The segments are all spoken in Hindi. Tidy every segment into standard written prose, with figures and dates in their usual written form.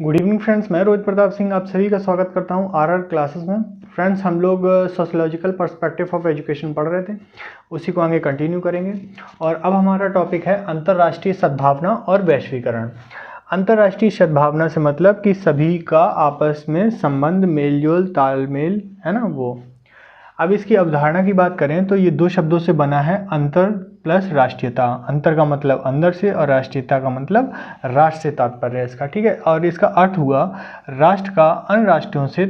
गुड इवनिंग फ्रेंड्स, मैं रोहित प्रताप सिंह आप सभी का स्वागत करता हूं आरआर क्लासेस में। फ्रेंड्स, हम लोग सोशियोलॉजिकल पर्सपेक्टिव ऑफ एजुकेशन पढ़ रहे थे, उसी को आगे कंटिन्यू करेंगे। और अब हमारा टॉपिक है अंतर्राष्ट्रीय सद्भावना और वैश्वीकरण। अंतर्राष्ट्रीय सद्भावना से मतलब कि सभी का आपस में संबंध, मेलजोल, तालमेल है ना वो। अब इसकी अवधारणा की बात करें तो ये दो शब्दों से बना है, अंतर प्लस राष्ट्रीयता। अंतर का मतलब अंदर से और राष्ट्रीयता का मतलब राष्ट्र से तात्पर्य है इसका, ठीक है। और इसका अर्थ हुआ राष्ट्र का अन्य राष्ट्रों से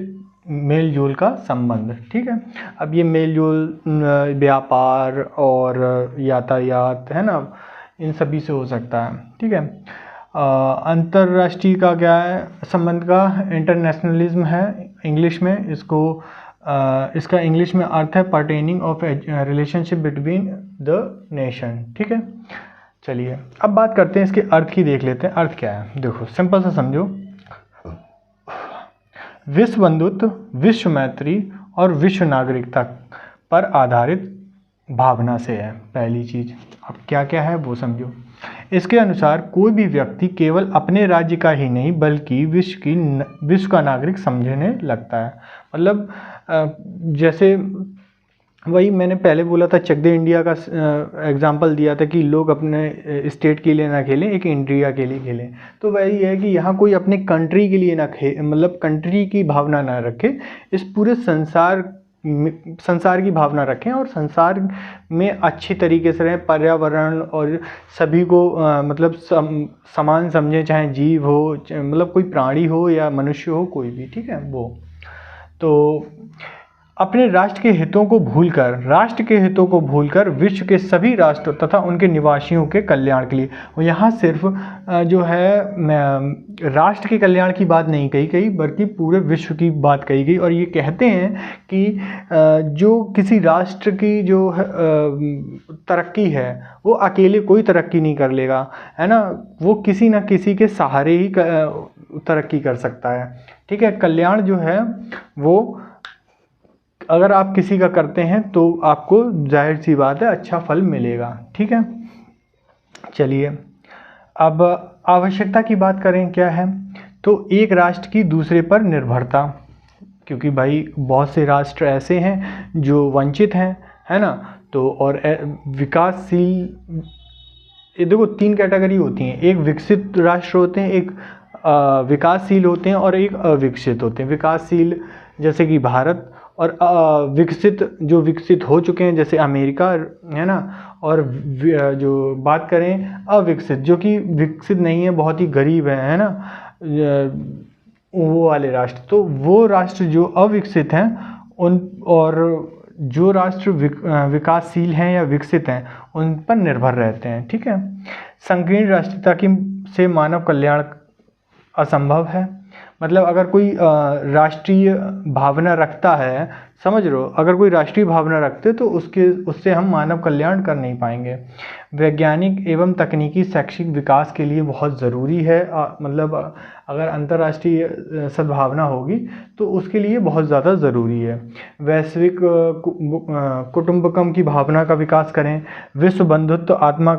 मेल जोल का संबंध, ठीक है। अब ये मेल जोल व्यापार और यातायात है ना, इन सभी से हो सकता है, ठीक है। अंतर्राष्ट्रीय का क्या है संबंध का, इंटरनेशनलिज्म है इंग्लिश में इसको। इसका इंग्लिश में अर्थ है pertaining of relationship between the nation, ठीक है। चलिए अब बात करते हैं इसके अर्थ की, देख लेते हैं अर्थ क्या है। देखो सिंपल सा समझो, विश्व बंधुत्व, विश्व मैत्री और विश्व नागरिकता पर आधारित भावना से है पहली चीज। अब क्या क्या है वो समझो। इसके अनुसार कोई भी व्यक्ति केवल अपने राज्य का ही नहीं बल्कि विश्व का नागरिक समझने लगता है। मतलब जैसे वही मैंने पहले बोला था, चक दे इंडिया का एग्जांपल दिया था कि लोग अपने स्टेट के लिए ना खेलें, एक इंडिया के लिए खेलें। तो वही है कि यहाँ कोई अपने कंट्री के लिए ना मतलब कंट्री की भावना ना रखे, इस पूरे संसार की भावना रखें और संसार में अच्छी तरीके से रहें, पर्यावरण और सभी को मतलब समान समझें, चाहे जीव हो, मतलब कोई प्राणी हो या मनुष्य हो, कोई भी, ठीक है वो। तो अपने राष्ट्र के हितों को भूलकर विश्व के सभी राष्ट्र तथा उनके निवासियों के कल्याण के लिए, और यहाँ सिर्फ जो है राष्ट्र के कल्याण की बात नहीं कही गई बल्कि पूरे विश्व की बात कही गई। और ये कहते हैं कि जो किसी राष्ट्र की जो तरक्की है वो अकेले कोई तरक्की नहीं कर लेगा, है ना, वो किसी न किसी के सहारे ही तरक्की कर सकता है, ठीक है। कल्याण जो है वो अगर आप किसी का करते हैं तो आपको जाहिर सी बात है अच्छा फल मिलेगा, ठीक है। चलिए अब आवश्यकता की बात करें क्या है, तो एक राष्ट्र की दूसरे पर निर्भरता, क्योंकि भाई बहुत से राष्ट्र ऐसे हैं जो वंचित हैं, है ना। तो और विकासशील, ये देखो तीन कैटेगरी होती हैं, एक विकसित राष्ट्र होते हैं, एक विकासशील होते हैं और एक अविकसित होते हैं। विकासशील जैसे कि भारत, और विकसित जो विकसित हो चुके हैं जैसे अमेरिका, है ना। और जो बात करें अविकसित, जो कि विकसित नहीं है, बहुत ही गरीब है ना, वो वाले राष्ट्र। तो वो राष्ट्र जो अविकसित हैं उन, और जो राष्ट्र विकासशील हैं या विकसित हैं उन पर निर्भर रहते हैं, ठीक है। संकीर्ण राष्ट्रीयता की से मानव कल्याण असंभव है। मतलब अगर कोई राष्ट्रीय भावना रखता है, समझ लो, अगर कोई राष्ट्रीय भावना रखते तो उससे हम मानव कल्याण कर नहीं पाएंगे। वैज्ञानिक एवं तकनीकी शैक्षिक विकास के लिए बहुत ज़रूरी है, मतलब अगर अंतर्राष्ट्रीय सद्भावना होगी तो उसके लिए बहुत ज़्यादा ज़रूरी है। वैश्विक कुटुंबकम की भावना का विकास करें। विश्व बंधुत्व आत्मा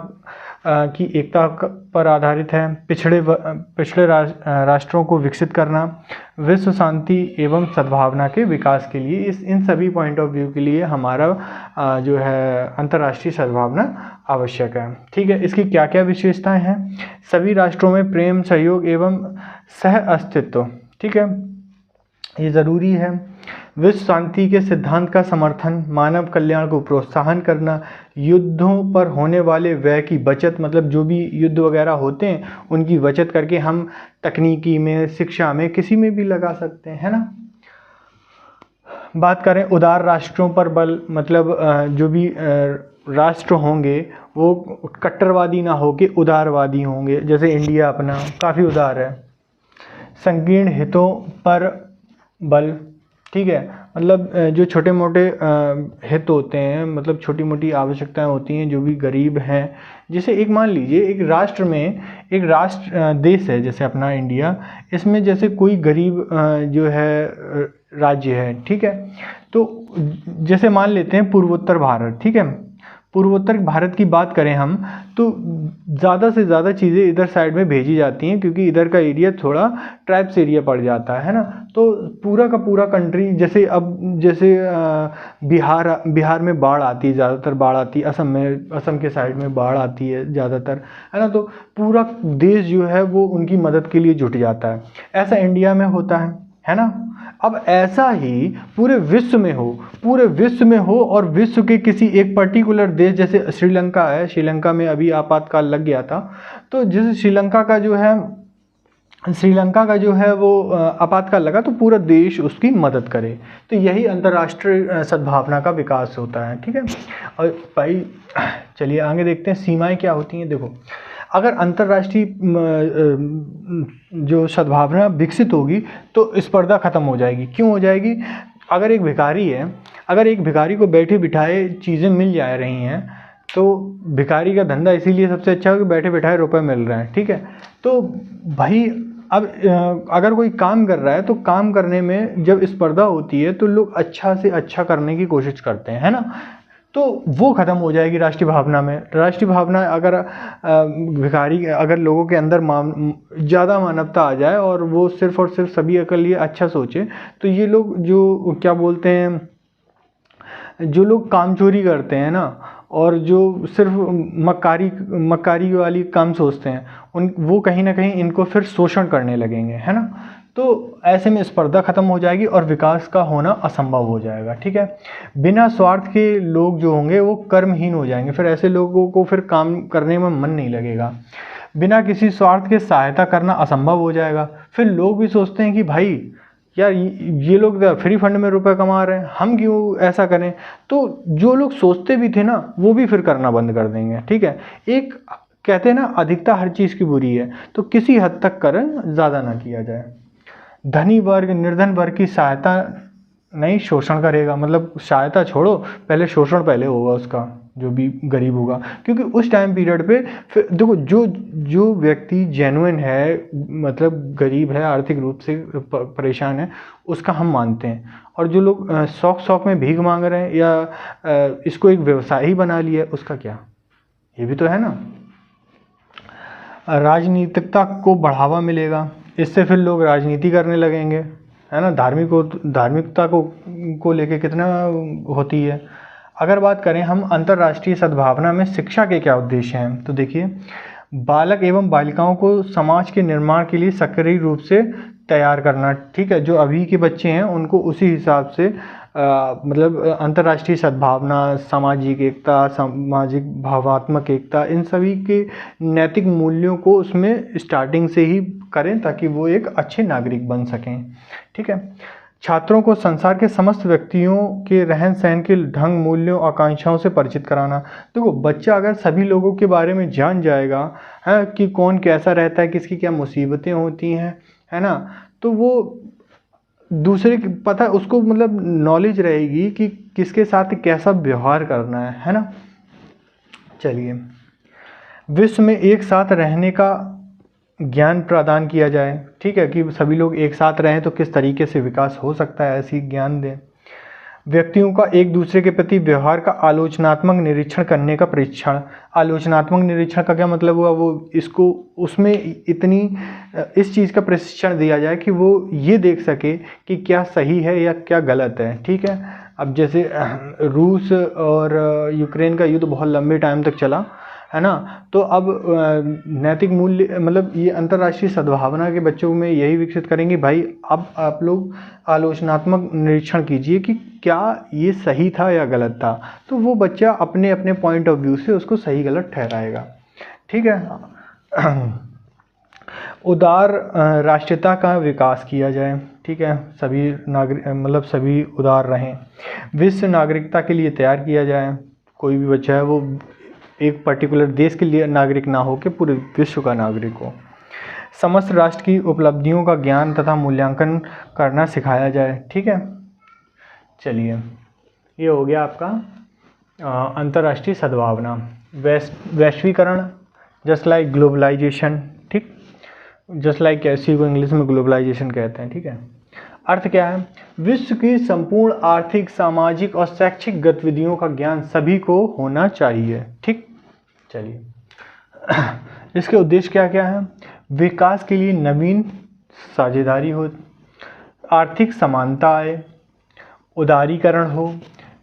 की एकता पर आधारित है। पिछड़े राष्ट्रों को विकसित करना। विश्व शांति एवं सद्भावना के विकास के लिए, इन सभी पॉइंट ऑफ व्यू के लिए हमारा जो है अंतर्राष्ट्रीय सद्भावना आवश्यक है, ठीक है। इसकी क्या क्या विशेषताएं हैं, सभी राष्ट्रों में प्रेम, सहयोग एवं सह अस्तित्व, ठीक है, ये ज़रूरी है। विश्व शांति के सिद्धांत का समर्थन, मानव कल्याण को प्रोत्साहन करना, युद्धों पर होने वाले व्यय की बचत, मतलब जो भी युद्ध वगैरह होते हैं उनकी बचत करके हम तकनीकी में, शिक्षा में, किसी में भी लगा सकते हैं, है ना। बात करें उदार राष्ट्रों पर बल, मतलब जो भी राष्ट्र होंगे वो कट्टरवादी ना होके उदारवादी होंगे, जैसे इंडिया अपना काफ़ी उदार है। संकीर्ण हितों पर बल, ठीक है, मतलब जो छोटे मोटे हित होते हैं, मतलब छोटी मोटी आवश्यकताएं होती हैं, जो भी गरीब हैं, जैसे एक मान लीजिए एक राष्ट्र में, एक राष्ट्र देश है जैसे अपना इंडिया, इसमें जैसे कोई गरीब जो है राज्य है, ठीक है। तो जैसे मान लेते हैं पूर्वोत्तर भारत, ठीक है, पूर्वोत्तर भारत की बात करें हम तो ज़्यादा से ज़्यादा चीज़ें इधर साइड में भेजी जाती हैं, क्योंकि इधर का एरिया थोड़ा ट्राइब्स एरिया पड़ जाता है ना। तो पूरा का पूरा कंट्री, जैसे अब जैसे बिहार में बाढ़ आती है, ज़्यादातर बाढ़ आती है, असम के साइड में बाढ़ आती है ज़्यादातर, है ना। तो पूरा देश जो है वो उनकी मदद के लिए जुट जाता है। ऐसा इंडिया में होता है ना। अब ऐसा ही पूरे विश्व में हो और विश्व के किसी एक पर्टिकुलर देश, जैसे श्रीलंका है, श्रीलंका में अभी आपातकाल लग गया था, तो जैसे श्रीलंका का जो है वो आपातकाल लगा तो पूरा देश उसकी मदद करे। तो यही अंतर्राष्ट्रीय सद्भावना का विकास होता है, ठीक है। और भाई चलिए आगे देखते हैं सीमाएं क्या होती हैं। देखो, अगर अंतर्राष्ट्रीय जो सद्भावना विकसित होगी तो स्पर्धा खत्म हो जाएगी। क्यों हो जाएगी? अगर एक भिखारी को बैठे बिठाए चीज़ें मिल जा रही हैं तो भिखारी का धंधा इसीलिए सबसे अच्छा है कि बैठे बिठाए रुपए मिल रहे हैं, ठीक है। तो भाई अब अगर कोई काम कर रहा है तो काम करने में जब स्पर्धा होती है तो लोग अच्छा से अच्छा करने की कोशिश करते हैं, है ना। तो वो ख़त्म हो जाएगी राष्ट्रीय भावना में। राष्ट्रीय भावना अगर लोगों के अंदर ज़्यादा मानवता आ जाए और वो सिर्फ और सिर्फ सभी के लिए अच्छा सोचे, तो ये लोग जो क्या बोलते हैं, जो लोग काम चोरी करते हैं ना और जो सिर्फ मक्कारी वाली काम सोचते हैं वो कहीं ना कहीं इनको फिर शोषण करने लगेंगे, है ना। तो ऐसे में स्पर्धा खत्म हो जाएगी और विकास का होना असंभव हो जाएगा, ठीक है। बिना स्वार्थ के लोग जो होंगे वो कर्महीन हो जाएंगे, फिर ऐसे लोगों को फिर काम करने में मन नहीं लगेगा। बिना किसी स्वार्थ के सहायता करना असंभव हो जाएगा। फिर लोग भी सोचते हैं कि भाई यार ये लोग फ्री फंड में रुपए कमा रहे हैं, हम क्यों ऐसा करें। तो जो लोग सोचते भी थे ना वो भी फिर करना बंद कर देंगे, ठीक है। एक कहते हैं ना, अधिकता हर चीज़ की बुरी है, तो किसी हद तक करें, ज़्यादा ना किया जाए। धनी वर्ग निर्धन वर्ग की सहायता नहीं, शोषण करेगा। मतलब सहायता छोड़ो, पहले शोषण पहले होगा उसका, जो भी गरीब होगा। क्योंकि उस टाइम पीरियड पे फिर देखो, जो व्यक्ति जेन्युइन है, मतलब गरीब है, आर्थिक रूप से परेशान है, उसका हम मानते हैं। और जो लोग शौक में भीख मांग रहे हैं या इसको एक व्यवसाय ही बना लिया, उसका क्या? ये भी तो है ना। राजनीतिकता को बढ़ावा मिलेगा, इससे फिर लोग राजनीति करने लगेंगे, है ना। धार्मिकता को लेके कितना होती है। अगर बात करें हम अंतर्राष्ट्रीय सद्भावना में शिक्षा के क्या उद्देश्य हैं, तो देखिए, बालक एवं बालिकाओं को समाज के निर्माण के लिए सक्रिय रूप से तैयार करना, ठीक है। जो अभी के बच्चे हैं उनको उसी हिसाब से मतलब अंतर्राष्ट्रीय सद्भावना, सामाजिक एकता, सामाजिक भावात्मक एकता, इन सभी के नैतिक मूल्यों को उसमें स्टार्टिंग से ही करें ताकि वो एक अच्छे नागरिक बन सकें, ठीक है। छात्रों को संसार के समस्त व्यक्तियों के रहन सहन के ढंग, मूल्यों, आकांक्षाओं से परिचित कराना। देखो, बच्चा अगर सभी लोगों के बारे में जान जाएगा, है कि कौन कैसा रहता है, किसकी क्या मुसीबतें होती हैं, है ना, तो वो दूसरे की पता उसको, मतलब नॉलेज रहेगी कि किसके साथ कैसा व्यवहार करना है ना। चलिए, विश्व में एक साथ रहने का ज्ञान प्रदान किया जाए, ठीक है, कि सभी लोग एक साथ रहें तो किस तरीके से विकास हो सकता है, ऐसी ज्ञान दें। व्यक्तियों का एक दूसरे के प्रति व्यवहार का आलोचनात्मक निरीक्षण करने का परीक्षण। आलोचनात्मक निरीक्षण का क्या मतलब हुआ? वो इसको उसमें इस चीज़ का प्रशिक्षण दिया जाए कि वो ये देख सके कि क्या सही है या क्या गलत है, ठीक है। अब जैसे रूस और यूक्रेन का युद्ध बहुत लंबे टाइम तक चला, है ना। तो अब नैतिक मूल्य, मतलब ये अंतर्राष्ट्रीय सद्भावना के बच्चों में यही विकसित करेंगे, भाई अब आप लोग आलोचनात्मक निरीक्षण कीजिए कि क्या ये सही था या गलत था। तो वो बच्चा अपने अपने पॉइंट ऑफ व्यू से उसको सही गलत ठहराएगा, ठीक है। उदार राष्ट्रीयता का विकास किया जाए, ठीक है। सभी नागरिक, मतलब सभी उदार रहें। विश्व नागरिकता के लिए तैयार किया जाए। कोई भी बच्चा है वो एक पर्टिकुलर देश के लिए नागरिक ना हो कि पूरे विश्व का नागरिक हो। समस्त राष्ट्र की उपलब्धियों का ज्ञान तथा मूल्यांकन करना सिखाया जाए, ठीक है। चलिए, ये हो गया आपका अंतर्राष्ट्रीय सद्भावना। वैश्वीकरण, जस्ट लाइक ग्लोबलाइजेशन, ठीक, जस्ट लाइक इसी को इंग्लिश में ग्लोबलाइजेशन कहते हैं, ठीक है। अर्थ क्या है? विश्व की संपूर्ण आर्थिक, सामाजिक और शैक्षिक गतिविधियों का ज्ञान सभी को होना चाहिए। ठीक, चलिए इसके उद्देश्य क्या क्या है? विकास के लिए नवीन साझेदारी हो, आर्थिक समानता आए, उदारीकरण हो,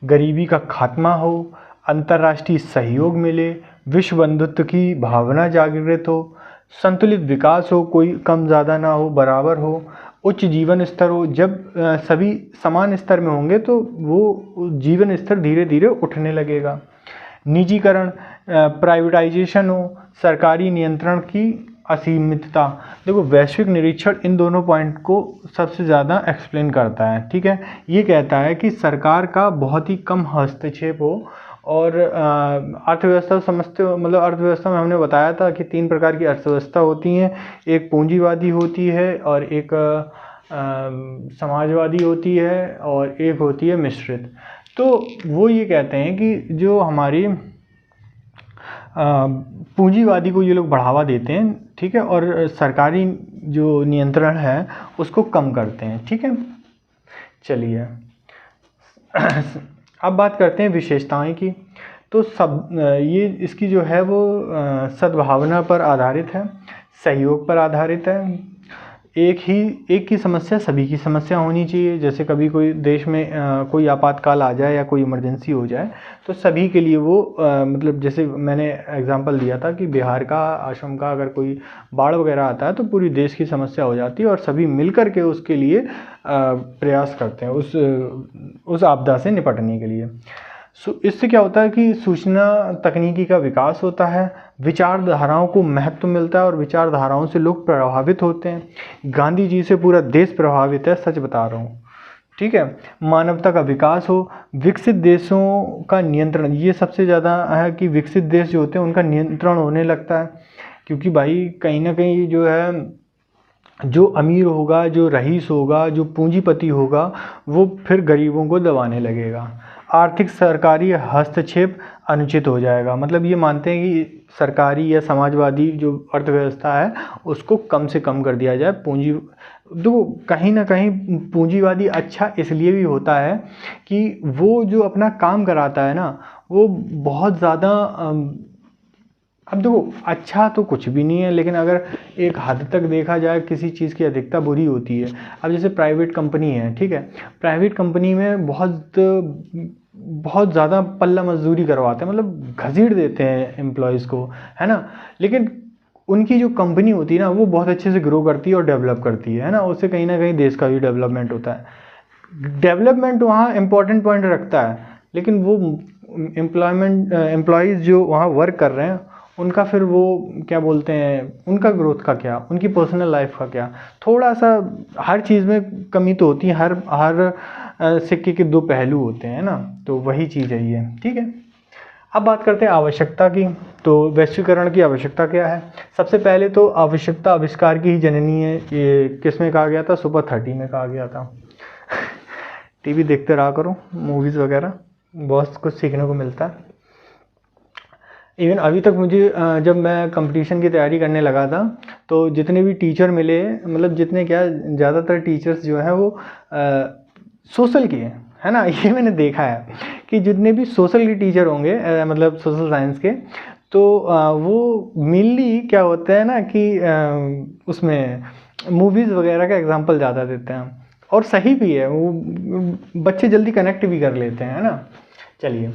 गरीबी का खात्मा हो, अंतर्राष्ट्रीय सहयोग मिले, विश्व बंधुत्व की भावना जागृत हो, संतुलित विकास हो, कोई कम ज़्यादा ना हो, बराबर हो, उच्च जीवन स्तर हो। जब सभी समान स्तर में होंगे तो वो जीवन स्तर धीरे धीरे उठने लगेगा। निजीकरण, प्राइवेटाइजेशन हो, सरकारी नियंत्रण की असीमितता। देखो वैश्विक निरीक्षण इन दोनों पॉइंट को सबसे ज़्यादा एक्सप्लेन करता है। ठीक है, ये कहता है कि सरकार का बहुत ही कम हस्तक्षेप हो और अर्थव्यवस्था समझते हो, मतलब अर्थव्यवस्था में हमने बताया था कि 3 प्रकार की अर्थव्यवस्था होती हैं, एक पूंजीवादी होती है और एक समाजवादी होती है और एक होती है मिश्रित। तो वो ये कहते हैं कि जो हमारी पूंजीवादी को ये लोग बढ़ावा देते हैं, ठीक है, और सरकारी जो नियंत्रण है उसको कम करते हैं। ठीक है, चलिए अब बात करते हैं विशेषताएं की। तो सब ये इसकी जो है वो सद्भावना पर आधारित है, सहयोग पर आधारित है, एक की समस्या सभी की समस्या होनी चाहिए। जैसे कभी कोई देश में कोई आपातकाल आ जाए या कोई इमरजेंसी हो जाए तो सभी के लिए वो मतलब जैसे मैंने एग्जांपल दिया था कि बिहार का, असम का अगर कोई बाढ़ वगैरह आता है तो पूरी देश की समस्या हो जाती है और सभी मिलकर के उसके लिए प्रयास करते हैं उस आपदा से निपटने के लिए। इससे क्या होता है कि सूचना तकनीकी का विकास होता है, विचारधाराओं को महत्व मिलता है और विचारधाराओं से लोग प्रभावित होते हैं। गांधी जी से पूरा देश प्रभावित है, सच बता रहा हूँ। ठीक है, मानवता का विकास हो, विकसित देशों का नियंत्रण, ये सबसे ज़्यादा है कि विकसित देश जो होते हैं उनका नियंत्रण होने लगता है, क्योंकि भाई कहीं ना कहीं जो है, जो अमीर होगा, जो रईस होगा, जो पूंजीपति होगा, वो फिर गरीबों को दबाने लगेगा। आर्थिक सरकारी हस्तक्षेप अनुचित हो जाएगा, मतलब ये मानते हैं कि सरकारी या समाजवादी जो अर्थव्यवस्था है उसको कम से कम कर दिया जाए। तो कहीं ना कहीं पूंजीवादी अच्छा इसलिए भी होता है कि वो जो अपना काम कराता है ना, वो बहुत ज़्यादा, अब देखो अच्छा तो कुछ भी नहीं है, लेकिन अगर एक हद तक देखा जाए किसी चीज़ की अधिकता बुरी होती है। अब जैसे प्राइवेट कंपनी है, ठीक है, प्राइवेट कंपनी में बहुत ज़्यादा पल्ला मजदूरी करवाते हैं, मतलब घसीट देते हैं एम्प्लॉयज़ को, है ना। लेकिन उनकी जो कंपनी होती है ना वो बहुत अच्छे से ग्रो करती है और डेवलप करती है ना, उससे कहीं ना कहीं देश का भी डेवलपमेंट होता है। डेवलपमेंट वहाँ इम्पोर्टेंट पॉइंट रखता है, लेकिन वो एम्प्लॉयज़ जो वहाँ वर्क कर रहे हैं उनका फिर वो क्या बोलते हैं, उनका ग्रोथ का क्या, उनकी पर्सनल लाइफ का क्या, थोड़ा सा हर चीज़ में कमी तो होती है, हर सिक्के के 2 पहलू होते हैं ना, तो वही चीज़ है ये। ठीक है, अब बात करते हैं आवश्यकता की। तो वैश्वीकरण की आवश्यकता क्या है? सबसे पहले तो आवश्यकता आविष्कार की ही जननी है। ये किस में कहा गया था? सुपर 30 में कहा गया था। टीवी देखते रहा करो, मूवीज़ वगैरह, बहुत कुछ सीखने को मिलता है। इवन अभी तक मुझे जब मैं कंपटीशन की तैयारी करने लगा था तो जितने भी टीचर मिले, मतलब जितने क्या, ज़्यादातर टीचर्स जो हैं वो सोशल के हैं, है ना। ये मैंने देखा है कि जितने भी सोशल के टीचर होंगे, मतलब सोशल साइंस के, तो वो मेनली क्या होता है ना कि उसमें मूवीज़ वगैरह का एग्जांपल ज़्यादा देते हैं, और सही भी है, वो बच्चे जल्दी कनेक्ट भी कर लेते हैं, है ना। चलिए,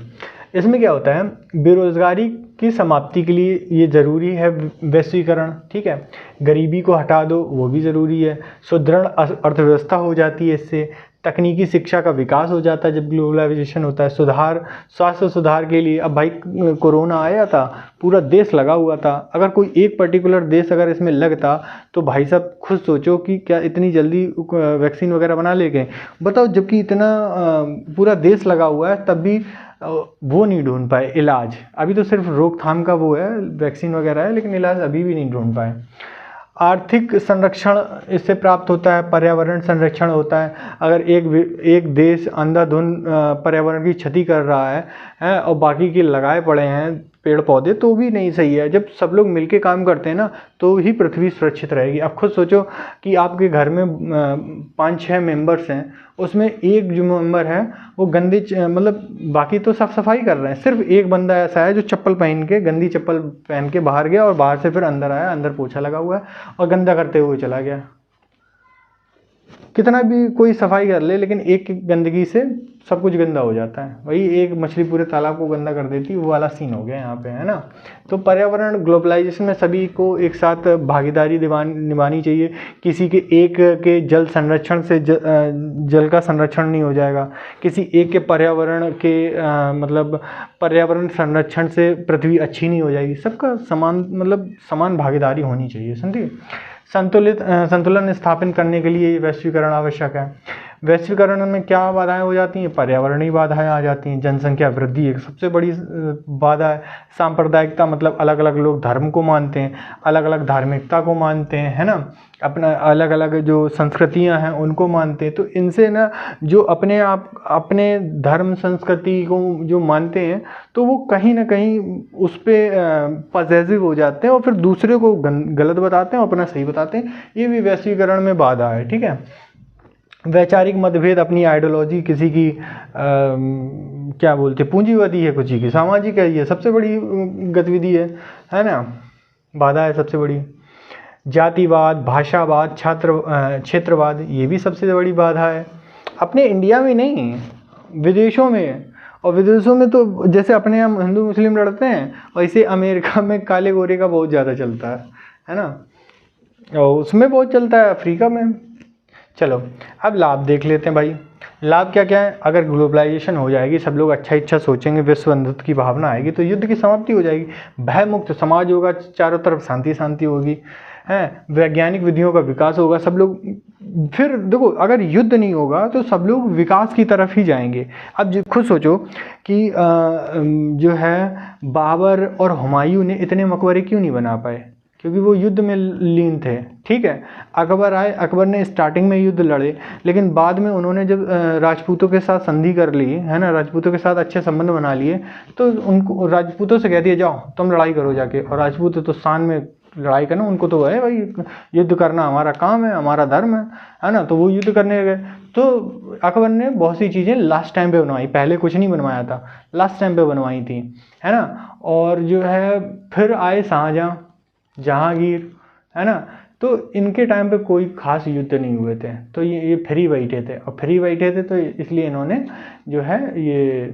इसमें क्या होता है, बेरोज़गारी की समाप्ति के लिए ये ज़रूरी है वैश्वीकरण। ठीक है, गरीबी को हटा दो, वो भी ज़रूरी है। सुदृढ़ अर्थव्यवस्था हो जाती है इससे। तकनीकी शिक्षा का विकास हो जाता है जब ग्लोबलाइजेशन होता है। सुधार, स्वास्थ्य सुधार के लिए, अब भाई कोरोना आया था, पूरा देश लगा हुआ था, अगर कोई एक पर्टिकुलर देश अगर इसमें लगता तो भाई साहब खुद सोचो कि क्या इतनी जल्दी वैक्सीन वगैरह बना ले गए, बताओ। जबकि इतना पूरा देश लगा हुआ है तब भी वो नहीं ढूंढ पाए इलाज। अभी तो सिर्फ रोकथाम का वो है, वैक्सीन वगैरह है, लेकिन इलाज अभी भी नहीं ढूंढ पाए। आर्थिक संरक्षण इससे प्राप्त होता है, पर्यावरण संरक्षण होता है। अगर एक देश अंधाधुंध पर्यावरण की क्षति कर रहा है और बाकी के लगाए पड़े हैं, पेड़ पौधे तो भी नहीं सही है। जब सब लोग मिलके काम करते हैं ना तो ही पृथ्वी सुरक्षित रहेगी। अब खुद सोचो कि आपके घर में 5-6 मेंबर्स हैं, उसमें एक जो मेंबर है वो गंदी मतलब बाकी तो साफ सफाई कर रहे हैं, सिर्फ एक बंदा ऐसा है जो चप्पल पहन के, गंदी चप्पल पहन के बाहर गया और बाहर से फिर अंदर आया, अंदर पोछा लगा हुआ है और गंदा करते हुए चला गया। कितना भी कोई सफाई कर ले लेकिन एक गंदगी से सब कुछ गंदा हो जाता है। वही एक मछली पूरे तालाब को गंदा कर देती, वो वाला सीन हो गया यहाँ पे, है ना। तो पर्यावरण ग्लोबलाइजेशन में सभी को एक साथ भागीदारी निभानी चाहिए। किसी के एक के जल संरक्षण से जल का संरक्षण नहीं हो जाएगा, किसी एक के पर्यावरण के मतलब पर्यावरण संरक्षण से पृथ्वी अच्छी नहीं हो जाएगी। सबका समान मतलब समान भागीदारी होनी चाहिए, समझिए। संतुलन स्थापित करने के लिए वैश्वीकरण आवश्यक है। वैश्वीकरण में क्या बाधाएं हो जाती हैं? पर्यावरणीय बाधाएं आ जाती हैं। जनसंख्या वृद्धि एक सबसे बड़ी बाधा है। सांप्रदायिकता मतलब अलग अलग लोग धर्म को मानते हैं, अलग अलग धार्मिकता को मानते हैं, है ना, अपना अलग अलग जो संस्कृतियां हैं उनको मानते हैं। तो इनसे ना जो अपने आप अपने धर्म संस्कृति को जो मानते हैं तो वो कहीं ना कहीं उस पर पॉजिटिव हो जाते हैं और फिर दूसरे को गलत बताते हैं और अपना सही बताते हैं। ये भी वैश्वीकरण में बाधा है, ठीक है। वैचारिक मतभेद, अपनी आइडियोलॉजी, किसी की क्या बोलते पूंजीवादी है, किसी की सामाजिक है, ये सबसे बड़ी गतिविधि है ना, बाधा है सबसे बड़ी। जातिवाद, भाषावाद, क्षेत्रवाद, ये भी सबसे बड़ी बाधा है। अपने इंडिया में नहीं, विदेशों में। और विदेशों में तो जैसे अपने यहाँ हिंदू मुस्लिम लड़ते हैं, वैसे अमेरिका में काले गोरे का बहुत ज़्यादा चलता है ना, और उसमें बहुत चलता है, अफ्रीका में। चलो अब लाभ देख लेते हैं भाई। लाभ क्या क्या है? अगर ग्लोबलाइजेशन हो जाएगी, सब लोग अच्छा सोचेंगे, विश्व बंधुत्व की भावना आएगी तो युद्ध की समाप्ति हो जाएगी, भय मुक्त समाज होगा, चारों तरफ शांति होगी, है, वैज्ञानिक विधियों का विकास होगा, सब लोग फिर देखो अगर युद्ध नहीं होगा तो सब लोग विकास की तरफ ही जाएंगे। अब खुद सोचो कि जो है बाबर और हुमायूं ने इतने मकबरे क्यों नहीं बना पाए? क्योंकि वो युद्ध में लीन थे, ठीक है। अकबर आए, अकबर ने स्टार्टिंग में युद्ध लड़े, लेकिन बाद में उन्होंने जब राजपूतों के साथ संधि कर ली, है ना, राजपूतों के साथ अच्छे संबंध बना लिए, तो उनको राजपूतों से कह दिया जाओ तुम लड़ाई करो जाके। और राजपूत तो शान में लड़ाई करना, उनको तो है भाई युद्ध करना हमारा काम है, हमारा धर्म है ना, तो वो युद्ध करने गए। तो अकबर ने बहुत सी चीज़ें लास्ट टाइम पे बनवाई, पहले कुछ नहीं बनवाया था, लास्ट टाइम पे बनवाई थी, है ना। और जो है फिर आए शाहजहाँ, जहांगीर, है ना, तो इनके टाइम पे कोई खास युद्ध नहीं हुए थे, तो ये फ्री बैठे थे, और फ्री बैठे थे तो इसलिए इन्होंने जो है ये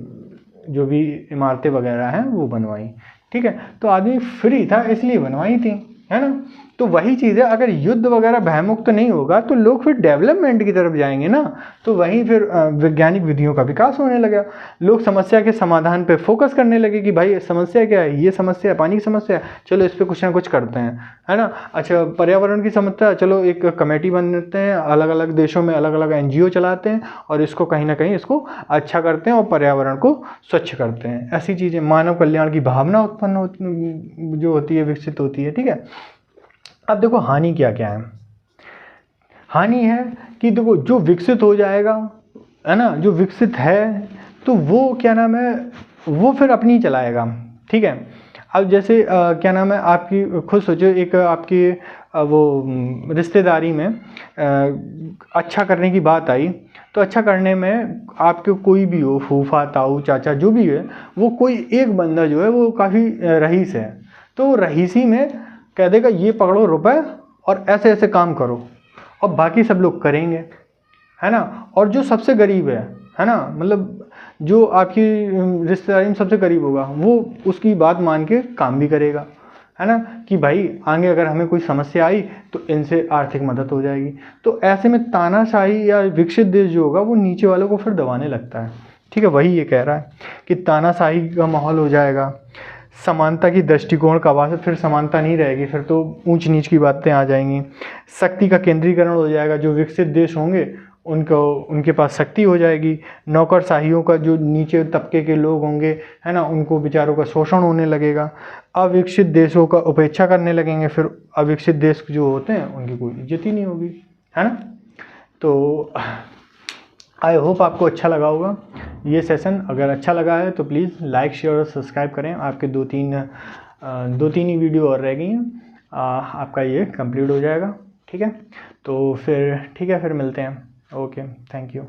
जो भी इमारतें वगैरह हैं वो बनवाई, ठीक है। तो आदमी फ्री था इसलिए बनवाई थी, है ना। तो वही चीज़ है, अगर युद्ध वगैरह भयमुक्त नहीं होगा तो लोग फिर डेवलपमेंट की तरफ जाएंगे ना, तो वहीं फिर वैज्ञानिक विधियों का विकास होने लगा, लोग समस्या के समाधान पे फोकस करने लगे कि भाई समस्या क्या है, ये समस्या है, पानी की समस्या है, चलो इस पर कुछ ना कुछ करते हैं, है ना। अच्छा, पर्यावरण की समस्या, चलो एक कमेटी बनाते हैं, अलग अलग देशों में अलग अलग NGO चलाते हैं और इसको कहीं ना कहीं इसको अच्छा करते हैं और पर्यावरण को स्वच्छ करते हैं। ऐसी चीज़ें, मानव कल्याण की भावना उत्पन्न जो होती है, विकसित होती है, ठीक है। अब देखो हानि क्या क्या है। हानि है कि देखो जो विकसित हो जाएगा, है ना, जो विकसित है तो वो क्या नाम है, वो फिर अपनी चलाएगा, ठीक है। अब जैसे क्या नाम है, आपकी खुद सोचो, एक आपकी वो रिश्तेदारी में अच्छा करने की बात आई, तो अच्छा करने में आपके कोई भी हो, फूफा, ताऊ, चाचा, जो भी है, वो कोई एक बंदा जो है वो काफ़ी रईस है, तो रईसी में कह देगा ये पकड़ो रुपए और ऐसे ऐसे काम करो, और बाकी सब लोग करेंगे, है ना। और जो सबसे गरीब है ना, मतलब जो आपकी रिश्तेदारी में सबसे करीब होगा, वो उसकी बात मान के काम भी करेगा, है ना, कि भाई आगे अगर हमें कोई समस्या आई तो इनसे आर्थिक मदद हो जाएगी। तो ऐसे में तानाशाही या विकसित देश जो होगा वो नीचे वालों को फिर दबाने लगता है, ठीक है। वही ये कह रहा है कि तानाशाही का माहौल हो जाएगा, समानता की दृष्टिकोण का आवाज़, फिर समानता नहीं रहेगी, फिर तो ऊंच नीच की बातें आ जाएंगी। शक्ति का केंद्रीकरण हो जाएगा, जो विकसित देश होंगे उनके पास शक्ति हो जाएगी। नौकरशाहियों का जो नीचे तबके के लोग होंगे, है ना, उनको बेचारों का शोषण होने लगेगा। अविकसित देशों का उपेक्षा करने लगेंगे, फिर अविकसित देश जो होते हैं उनकी कोई इज्जत ही नहीं होगी, है ना। तो आई होप आपको अच्छा लगा होगा। ये सेशन अगर अच्छा लगा है तो प्लीज़ लाइक शेयर और सब्सक्राइब करें। आपके दो तीन ही वीडियो और रह गई हैं, आपका ये कंप्लीट हो जाएगा। ठीक है, तो फिर ठीक है, फिर मिलते हैं। Okay, thank you.